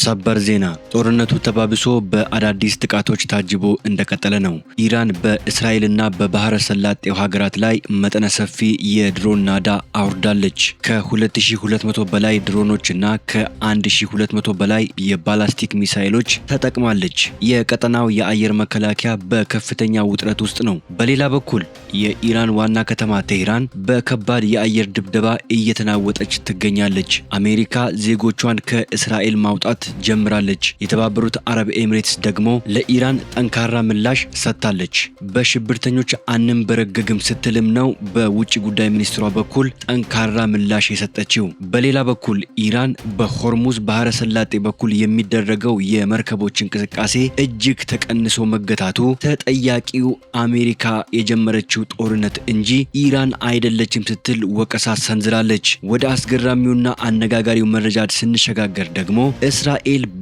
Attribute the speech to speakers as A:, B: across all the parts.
A: ሰበር ዜና ጦርነቱ ተባብሶ በአዳዲስ ጥቃቶች ታጅቦ እንደቀጠለ ነው። ኢራን በእስራኤልና በባህረ ሰላጤው ሀገራት ላይ መጠነ ሰፊ የድሮን ናዳ አውርዳለች። ከ2200 በላይ ድሮኖችና ከ1200 በላይ የባላስቲክ ሚሳኤሎች ተጠቅማለች። የቀጠናው የአየር መከላከያ በከፍተኛ ውጥረት ውስጥ ነው። በሌላ በኩል የኢራን ዋና ከተማ ቴህራን በከባድ የአየር ድብደባ እየተናወጠች ትገኛለች። አሜሪካ ዜጎቿን ከእስራኤል ማውጣት ጀምራለች። የተባበሩት አረብ ኤሚሬትስ ደግሞ ለኢራን ጠንካራ ምላሽ ሰጥታለች። በሽብርተኞች አንንበረገግም ስትልም ነው በውጭ ጉዳይ ሚኒስትሯ በኩል ጠንካራ ምላሽ የሰጠችው። በሌላ በኩል ኢራን በሆርሙዝ ባህረ ሰላጤ በኩል የሚደረገው የመርከቦች እንቅስቃሴ እጅግ ተቀንሶ መገታቱ ተጠያቂው አሜሪካ የጀመረችው ጦርነት እንጂ ኢራን አይደለችም ስትል ወቀሳ ሰንዝራለች። ወደ አስገራሚውና አነጋጋሪው መረጃ ስንሸጋገር ደግሞ እስራኤል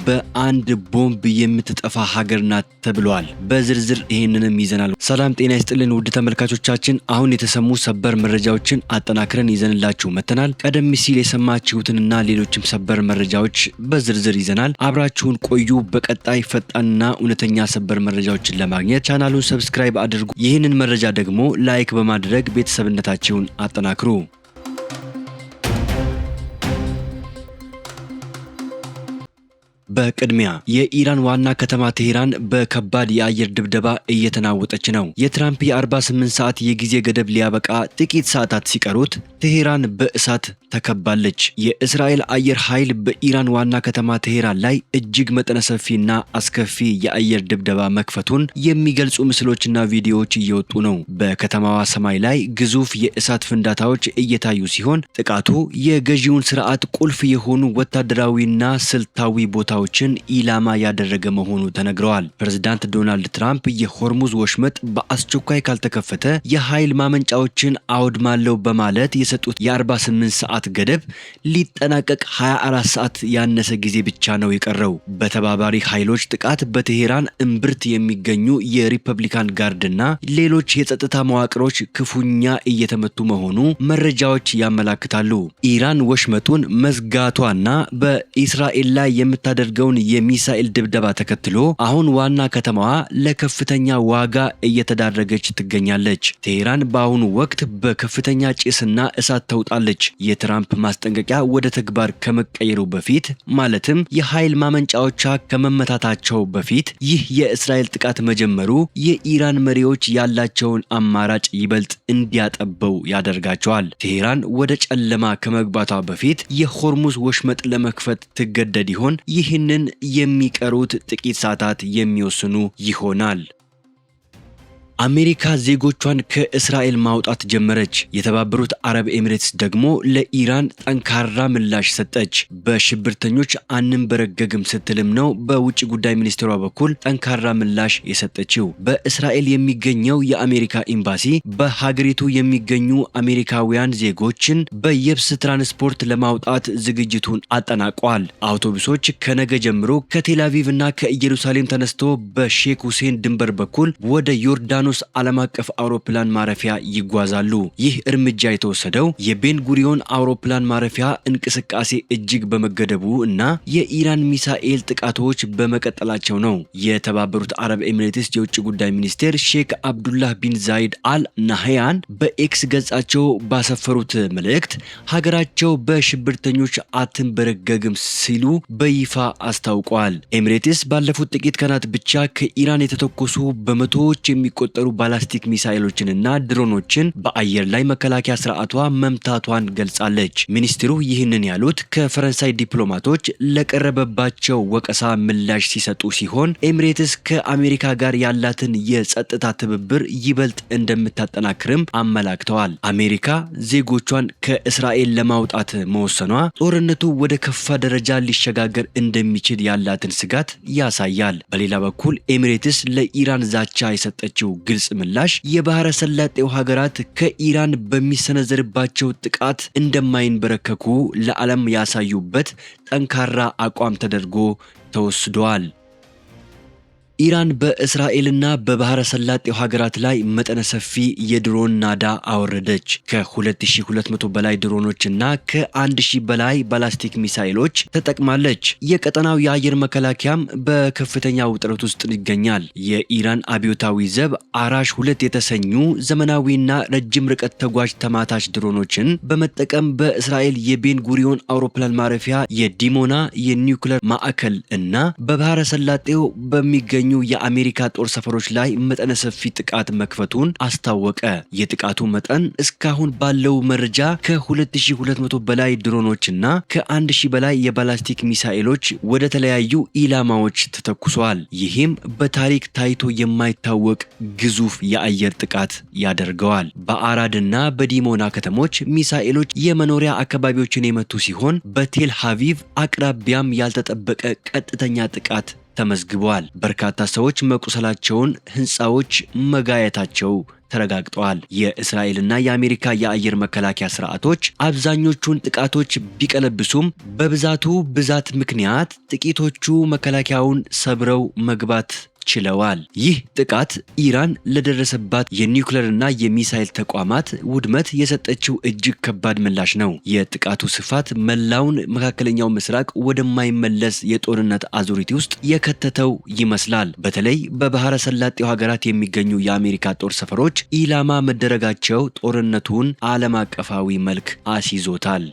A: በአንድ ቦምብ የምትጠፋ ሀገር ናት ተብሏል። በዝርዝር ይሄንንም ይዘናል። ሰላም ጤና ይስጥልን ውድ ተመልካቾቻችን፣ አሁን የተሰሙ ሰበር መረጃዎችን አጠናክረን ይዘንላችሁ መተናል። ቀደም ሲል የሰማችሁትንና ሌሎችም ሰበር መረጃዎች በዝርዝር ይዘናል። አብራችሁን ቆዩ። በቀጣይ ፈጣንና እውነተኛ ሰበር መረጃዎችን ለማግኘት ቻናሉን ሰብስክራይብ አድርጉ። ይህንን መረጃ ደግሞ ላይክ በማድረግ ቤተሰብነታችሁን አጠናክሩ። በቅድሚያ የኢራን ዋና ከተማ ቴህራን በከባድ የአየር ድብደባ እየተናወጠች ነው። የትራምፕ የ48 ሰዓት የጊዜ ገደብ ሊያበቃ ጥቂት ሰዓታት ሲቀሩት ቴህራን በእሳት ተከባለች። የእስራኤል አየር ኃይል በኢራን ዋና ከተማ ቴህራን ላይ እጅግ መጠነ ሰፊና አስከፊ የአየር ድብደባ መክፈቱን የሚገልጹ ምስሎችና ቪዲዮዎች እየወጡ ነው። በከተማዋ ሰማይ ላይ ግዙፍ የእሳት ፍንዳታዎች እየታዩ ሲሆን ጥቃቱ የገዢውን ስርዓት ቁልፍ የሆኑ ወታደራዊና ስልታዊ ቦታዎችን ኢላማ ያደረገ መሆኑ ተነግረዋል። ፕሬዝዳንት ዶናልድ ትራምፕ የሆርሙዝ ወሽመጥ በአስቸኳይ ካልተከፈተ የኃይል ማመንጫዎችን አውድማለሁ በማለት የሰጡት የ48 ሰዓት ገደብ ሊጠናቀቅ 24 ሰዓት ያነሰ ጊዜ ብቻ ነው የቀረው። በተባባሪ ኃይሎች ጥቃት በቴህራን እምብርት የሚገኙ የሪፐብሊካን ጋርድና ሌሎች የጸጥታ መዋቅሮች ክፉኛ እየተመቱ መሆኑ መረጃዎች ያመላክታሉ። ኢራን ወሽመጡን መዝጋቷና በእስራኤል ላይ የምታደርገውን የሚሳኤል ድብደባ ተከትሎ አሁን ዋና ከተማዋ ለከፍተኛ ዋጋ እየተዳረገች ትገኛለች። ቴህራን በአሁኑ ወቅት በከፍተኛ ጭስና እሳት ተውጣለች። የትራምፕ ማስጠንቀቂያ ወደ ተግባር ከመቀየሩ በፊት ማለትም የኃይል ማመንጫዎቿ ከመመታታቸው በፊት ይህ የእስራኤል ጥቃት መጀመሩ የኢራን መሪዎች ያላቸውን አማራጭ ይበልጥ እንዲያጠበው ያደርጋቸዋል። ቴህራን ወደ ጨለማ ከመግባቷ በፊት የሆርሙዝ ወሽመጥ ለመክፈት ትገደድ ይሆን? ይህንን የሚቀሩት ጥቂት ሰዓታት የሚወስኑ ይሆናል። አሜሪካ ዜጎቿን ከእስራኤል ማውጣት ጀመረች። የተባበሩት አረብ ኤሚሬትስ ደግሞ ለኢራን ጠንካራ ምላሽ ሰጠች። በሽብርተኞች አንንበረገግም ስትልም ነው በውጭ ጉዳይ ሚኒስትሯ በኩል ጠንካራ ምላሽ የሰጠችው። በእስራኤል የሚገኘው የአሜሪካ ኤምባሲ በሀገሪቱ የሚገኙ አሜሪካውያን ዜጎችን በየብስ ትራንስፖርት ለማውጣት ዝግጅቱን አጠናቋል። አውቶቡሶች ከነገ ጀምሮ ከቴል አቪቭ እና ከኢየሩሳሌም ተነስቶ በሼክ ሁሴን ድንበር በኩል ወደ ዮርዳኖስ ዓለም አቀፍ አውሮፕላን ማረፊያ ይጓዛሉ። ይህ እርምጃ የተወሰደው የቤን ጉሪዮን አውሮፕላን ማረፊያ እንቅስቃሴ እጅግ በመገደቡ እና የኢራን ሚሳኤል ጥቃቶች በመቀጠላቸው ነው። የተባበሩት አረብ ኤሚሬትስ የውጭ ጉዳይ ሚኒስቴር ሼክ አብዱላህ ቢን ዛይድ አል ናህያን በኤክስ ገጻቸው ባሰፈሩት መልእክት ሀገራቸው በሽብርተኞች አትንበረገግም ሲሉ በይፋ አስታውቀዋል። ኤሚሬትስ ባለፉት ጥቂት ቀናት ብቻ ከኢራን የተተኮሱ በመቶዎች የሚቆጠሩ ባላስቲክ ሚሳኤሎችንና ድሮኖችን በአየር ላይ መከላከያ ስርዓቷ መምታቷን ገልጻለች። ሚኒስትሩ ይህንን ያሉት ከፈረንሳይ ዲፕሎማቶች ለቀረበባቸው ወቀሳ ምላሽ ሲሰጡ ሲሆን ኤሚሬትስ ከአሜሪካ ጋር ያላትን የጸጥታ ትብብር ይበልጥ እንደምታጠናክርም አመላክተዋል። አሜሪካ ዜጎቿን ከእስራኤል ለማውጣት መወሰኗ ጦርነቱ ወደ ከፋ ደረጃ ሊሸጋገር እንደሚችል ያላትን ስጋት ያሳያል። በሌላ በኩል ኤሚሬትስ ለኢራን ዛቻ የሰጠችው ግልጽ ምላሽ የባህረ ሰላጤው ሀገራት ከኢራን በሚሰነዘርባቸው ጥቃት እንደማይንበረከኩ ለዓለም ያሳዩበት ጠንካራ አቋም ተደርጎ ተወስዷል። ኢራን በእስራኤልና በባህረ ሰላጤው ሀገራት ላይ መጠነ ሰፊ የድሮን ናዳ አወረደች። ከ2200 በላይ ድሮኖችና ከ1000 በላይ ባላስቲክ ሚሳኤሎች ተጠቅማለች። የቀጠናው የአየር መከላከያም በከፍተኛ ውጥረት ውስጥ ይገኛል። የኢራን አብዮታዊ ዘብ አራሽ 2 የተሰኙ ዘመናዊና ረጅም ርቀት ተጓዥ ተማታች ድሮኖችን በመጠቀም በእስራኤል የቤን ጉሪዮን አውሮፕላን ማረፊያ፣ የዲሞና የኒውክሌር ማዕከል እና በባህረ ሰላጤው በሚገኙ የአሜሪካ ጦር ሰፈሮች ላይ መጠነ ሰፊ ጥቃት መክፈቱን አስታወቀ። የጥቃቱ መጠን እስካሁን ባለው መረጃ ከ2200 በላይ ድሮኖችና ከ1000 በላይ የባላስቲክ ሚሳኤሎች ወደ ተለያዩ ኢላማዎች ተተኩሰዋል። ይህም በታሪክ ታይቶ የማይታወቅ ግዙፍ የአየር ጥቃት ያደርገዋል። በአራድና በዲሞና ከተሞች ሚሳኤሎች የመኖሪያ አካባቢዎችን የመቱ ሲሆን በቴል ሃቪቭ አቅራቢያም ያልተጠበቀ ቀጥተኛ ጥቃት ተመዝግበዋል። በርካታ ሰዎች መቁሰላቸውን፣ ህንፃዎች መጋየታቸው ተረጋግጠዋል። የእስራኤልና የአሜሪካ የአየር መከላከያ ስርዓቶች አብዛኞቹን ጥቃቶች ቢቀለብሱም በብዛቱ ብዛት ምክንያት ጥቂቶቹ መከላከያውን ሰብረው መግባት ችለዋል። ይህ ጥቃት ኢራን ለደረሰባት የኒውክሌርና የሚሳኤል ተቋማት ውድመት የሰጠችው እጅግ ከባድ ምላሽ ነው። የጥቃቱ ስፋት መላውን መካከለኛው ምስራቅ ወደማይመለስ የጦርነት አዙሪት ውስጥ የከተተው ይመስላል። በተለይ በባህረ ሰላጤው ሀገራት የሚገኙ የአሜሪካ ጦር ሰፈሮች ኢላማ መደረጋቸው ጦርነቱን ዓለም አቀፋዊ መልክ አስይዞታል።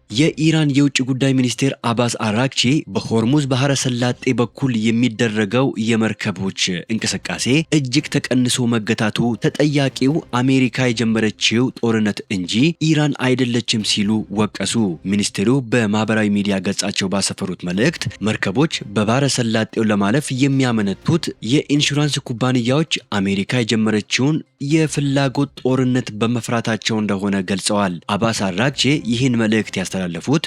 A: የኢራን የውጭ ጉዳይ ሚኒስቴር አባስ አራግቺ በሆርሙዝ ባህረ ሰላጤ በኩል የሚደረገው የመርከቦች እንቅስቃሴ እጅግ ተቀንሶ መገታቱ ተጠያቂው አሜሪካ የጀመረችው ጦርነት እንጂ ኢራን አይደለችም ሲሉ ወቀሱ። ሚኒስቴሩ በማህበራዊ ሚዲያ ገጻቸው ባሰፈሩት መልእክት መርከቦች በባህረ ሰላጤው ለማለፍ የሚያመነቱት የኢንሹራንስ ኩባንያዎች አሜሪካ የጀመረችውን የፍላጎት ጦርነት በመፍራታቸው እንደሆነ ገልጸዋል። አባስ አራግቺ ይህን መልእክት ያስተላለፉት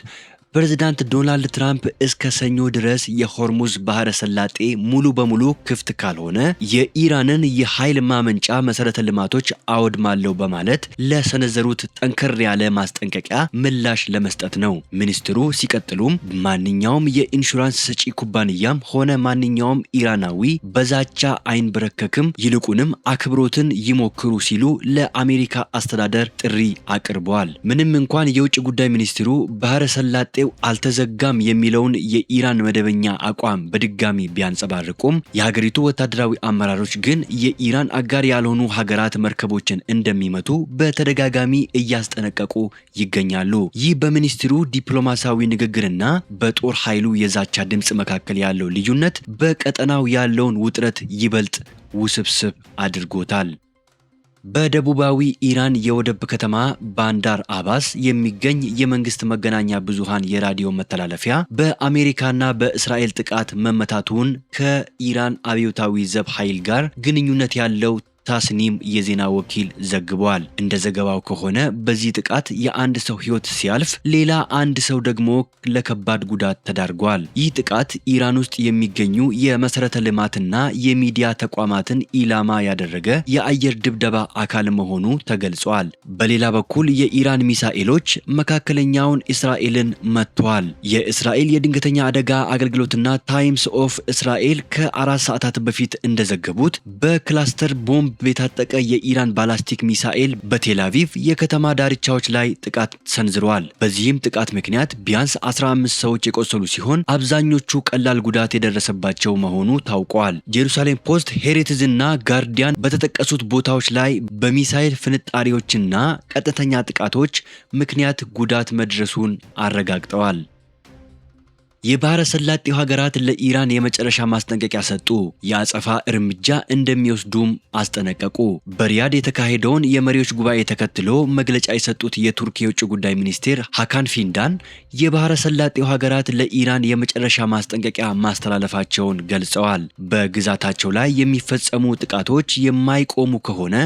A: ፕሬዝዳንት ዶናልድ ትራምፕ እስከ ሰኞ ድረስ የሆርሙዝ ባህረ ሰላጤ ሙሉ በሙሉ ክፍት ካልሆነ የኢራንን የኃይል ማመንጫ መሰረተ ልማቶች አወድማለሁ በማለት ለሰነዘሩት ጠንከር ያለ ማስጠንቀቂያ ምላሽ ለመስጠት ነው። ሚኒስትሩ ሲቀጥሉም ማንኛውም የኢንሹራንስ ሰጪ ኩባንያም ሆነ ማንኛውም ኢራናዊ በዛቻ አይንበረከክም፣ ይልቁንም አክብሮትን ይሞክሩ ሲሉ ለአሜሪካ አስተዳደር ጥሪ አቅርበዋል። ምንም እንኳን የውጭ ጉዳይ ሚኒስትሩ ባህረ ሰላጤ አልተዘጋም የሚለውን የኢራን መደበኛ አቋም በድጋሚ ቢያንጸባርቁም የሀገሪቱ ወታደራዊ አመራሮች ግን የኢራን አጋር ያልሆኑ ሀገራት መርከቦችን እንደሚመቱ በተደጋጋሚ እያስጠነቀቁ ይገኛሉ። ይህ በሚኒስትሩ ዲፕሎማሲያዊ ንግግርና በጦር ኃይሉ የዛቻ ድምፅ መካከል ያለው ልዩነት በቀጠናው ያለውን ውጥረት ይበልጥ ውስብስብ አድርጎታል። በደቡባዊ ኢራን የወደብ ከተማ ባንዳር አባስ የሚገኝ የመንግስት መገናኛ ብዙሃን የራዲዮ መተላለፊያ በአሜሪካና በእስራኤል ጥቃት መመታቱን ከኢራን አብዮታዊ ዘብ ኃይል ጋር ግንኙነት ያለው ታስኒም የዜና ወኪል ዘግቧል። እንደ ዘገባው ከሆነ በዚህ ጥቃት የአንድ ሰው ሕይወት ሲያልፍ ሌላ አንድ ሰው ደግሞ ለከባድ ጉዳት ተዳርጓል። ይህ ጥቃት ኢራን ውስጥ የሚገኙ የመሰረተ ልማትና የሚዲያ ተቋማትን ኢላማ ያደረገ የአየር ድብደባ አካል መሆኑ ተገልጿል። በሌላ በኩል የኢራን ሚሳኤሎች መካከለኛውን እስራኤልን መጥተዋል። የእስራኤል የድንገተኛ አደጋ አገልግሎትና ታይምስ ኦፍ እስራኤል ከ4 ሰዓታት በፊት እንደዘገቡት በክላስተር ቦምብ የታጠቀ የኢራን ባላስቲክ ሚሳኤል በቴል አቪቭ የከተማ ዳርቻዎች ላይ ጥቃት ሰንዝረዋል። በዚህም ጥቃት ምክንያት ቢያንስ 15 ሰዎች የቆሰሉ ሲሆን አብዛኞቹ ቀላል ጉዳት የደረሰባቸው መሆኑ ታውቋል። ጄሩሳሌም ፖስት፣ ሄሬትዝ እና ጋርዲያን በተጠቀሱት ቦታዎች ላይ በሚሳኤል ፍንጣሪዎችና ቀጥተኛ ጥቃቶች ምክንያት ጉዳት መድረሱን አረጋግጠዋል። የባህረ ሰላጤው ሀገራት ለኢራን የመጨረሻ ማስጠንቀቂያ ሰጡ። የአጸፋ እርምጃ እንደሚወስዱም አስጠነቀቁ። በሪያድ የተካሄደውን የመሪዎች ጉባኤ ተከትሎ መግለጫ የሰጡት የቱርክ የውጭ ጉዳይ ሚኒስቴር ሃካን ፊንዳን የባህረ ሰላጤው ሀገራት ለኢራን የመጨረሻ ማስጠንቀቂያ ማስተላለፋቸውን ገልጸዋል። በግዛታቸው ላይ የሚፈጸሙ ጥቃቶች የማይቆሙ ከሆነ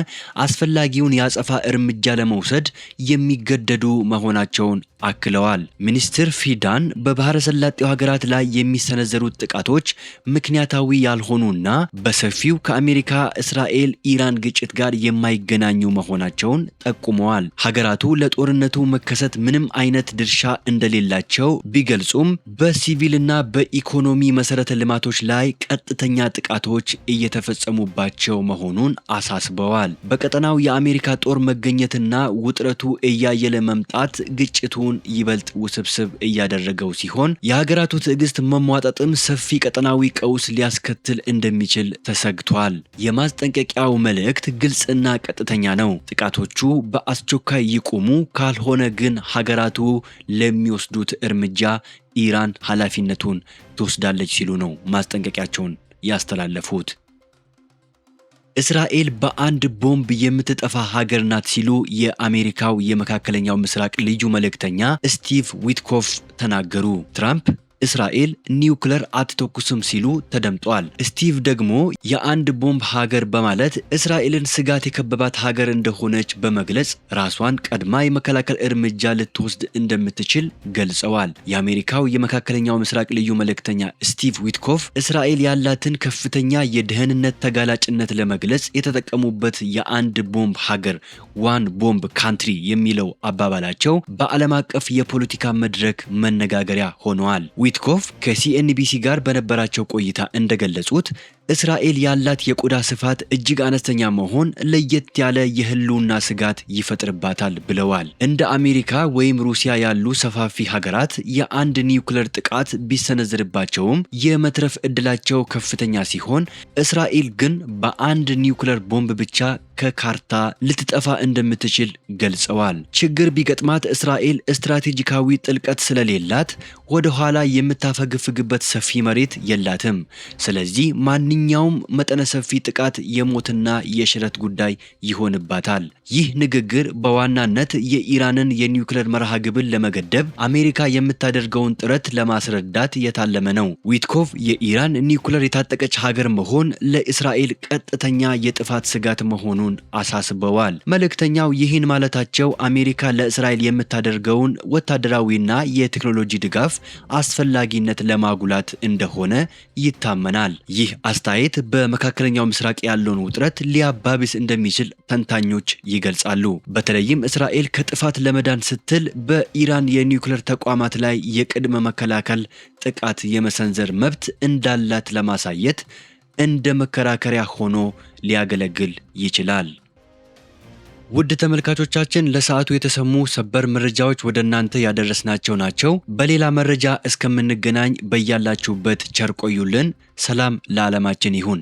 A: አስፈላጊውን የአጸፋ እርምጃ ለመውሰድ የሚገደዱ መሆናቸውን አክለዋል። ሚኒስትር ፊዳን በባህረ ሰላጤው ሀገራት ላይ የሚሰነዘሩት ጥቃቶች ምክንያታዊ ያልሆኑና በሰፊው ከአሜሪካ፣ እስራኤል፣ ኢራን ግጭት ጋር የማይገናኙ መሆናቸውን ጠቁመዋል። ሀገራቱ ለጦርነቱ መከሰት ምንም አይነት ድርሻ እንደሌላቸው ቢገልጹም በሲቪልና በኢኮኖሚ መሰረተ ልማቶች ላይ ቀጥተኛ ጥቃቶች እየተፈጸሙባቸው መሆኑን አሳስበዋል። በቀጠናው የአሜሪካ ጦር መገኘትና ውጥረቱ እያየለ መምጣት ግጭቱን ይበልጥ ውስብስብ እያደረገው ሲሆን የሀገራቱ ትዕግስት መሟጠጥም ሰፊ ቀጠናዊ ቀውስ ሊያስከትል እንደሚችል ተሰግቷል። የማስጠንቀቂያው መልእክት ግልጽና ቀጥተኛ ነው። ጥቃቶቹ በአስቸኳይ ይቁሙ፣ ካልሆነ ግን ሀገራቱ ለሚወስዱት እርምጃ ኢራን ኃላፊነቱን ትወስዳለች ሲሉ ነው ማስጠንቀቂያቸውን ያስተላለፉት። እስራኤል በአንድ ቦምብ የምትጠፋ ሀገር ናት ሲሉ የአሜሪካው የመካከለኛው ምስራቅ ልዩ መልእክተኛ ስቲቭ ዊትኮፍ ተናገሩ። ትራምፕ እስራኤል ኒውክለር አትተኩስም ሲሉ ተደምጧል። ስቲቭ ደግሞ የአንድ ቦምብ ሀገር በማለት እስራኤልን ስጋት የከበባት ሀገር እንደሆነች በመግለጽ ራሷን ቀድማ የመከላከል እርምጃ ልትወስድ እንደምትችል ገልጸዋል። የአሜሪካው የመካከለኛው ምስራቅ ልዩ መልእክተኛ ስቲቭ ዊትኮፍ እስራኤል ያላትን ከፍተኛ የደህንነት ተጋላጭነት ለመግለጽ የተጠቀሙበት የአንድ ቦምብ ሀገር ዋን ቦምብ ካንትሪ የሚለው አባባላቸው በዓለም አቀፍ የፖለቲካ መድረክ መነጋገሪያ ሆነዋል። ዊትኮፍ ከሲኤንቢሲ ጋር በነበራቸው ቆይታ እንደገለጹት እስራኤል ያላት የቆዳ ስፋት እጅግ አነስተኛ መሆን ለየት ያለ የህልውና ስጋት ይፈጥርባታል ብለዋል። እንደ አሜሪካ ወይም ሩሲያ ያሉ ሰፋፊ ሀገራት የአንድ ኒውክለር ጥቃት ቢሰነዘርባቸውም የመትረፍ ዕድላቸው ከፍተኛ ሲሆን፣ እስራኤል ግን በአንድ ኒውክለር ቦምብ ብቻ ከካርታ ልትጠፋ እንደምትችል ገልጸዋል። ችግር ቢገጥማት እስራኤል ስትራቴጂካዊ ጥልቀት ስለሌላት ወደ ኋላ የምታፈግፍግበት ሰፊ መሬት የላትም። ስለዚህ ማንኛውም መጠነ ሰፊ ጥቃት የሞትና የሽረት ጉዳይ ይሆንባታል። ይህ ንግግር በዋናነት የኢራንን የኒውክሌር መርሃ ግብር ለመገደብ አሜሪካ የምታደርገውን ጥረት ለማስረዳት የታለመ ነው። ዊትኮፍ የኢራን ኒውክሌር የታጠቀች ሀገር መሆን ለእስራኤል ቀጥተኛ የጥፋት ስጋት መሆኑን አሳስበዋል። መልእክተኛው ይህን ማለታቸው አሜሪካ ለእስራኤል የምታደርገውን ወታደራዊና የቴክኖሎጂ ድጋፍ አስፈላጊነት ለማጉላት እንደሆነ ይታመናል። ይህ አስተያየት በመካከለኛው ምስራቅ ያለውን ውጥረት ሊያባብስ እንደሚችል ተንታኞች ይገልጻሉ። በተለይም እስራኤል ከጥፋት ለመዳን ስትል በኢራን የኒውክሌር ተቋማት ላይ የቅድመ መከላከል ጥቃት የመሰንዘር መብት እንዳላት ለማሳየት እንደ መከራከሪያ ሆኖ ሊያገለግል ይችላል። ውድ ተመልካቾቻችን ለሰዓቱ የተሰሙ ሰበር መረጃዎች ወደ እናንተ ያደረስናቸው ናቸው። በሌላ መረጃ እስከምንገናኝ በያላችሁበት ቸር ቆዩልን። ሰላም ለዓለማችን ይሁን።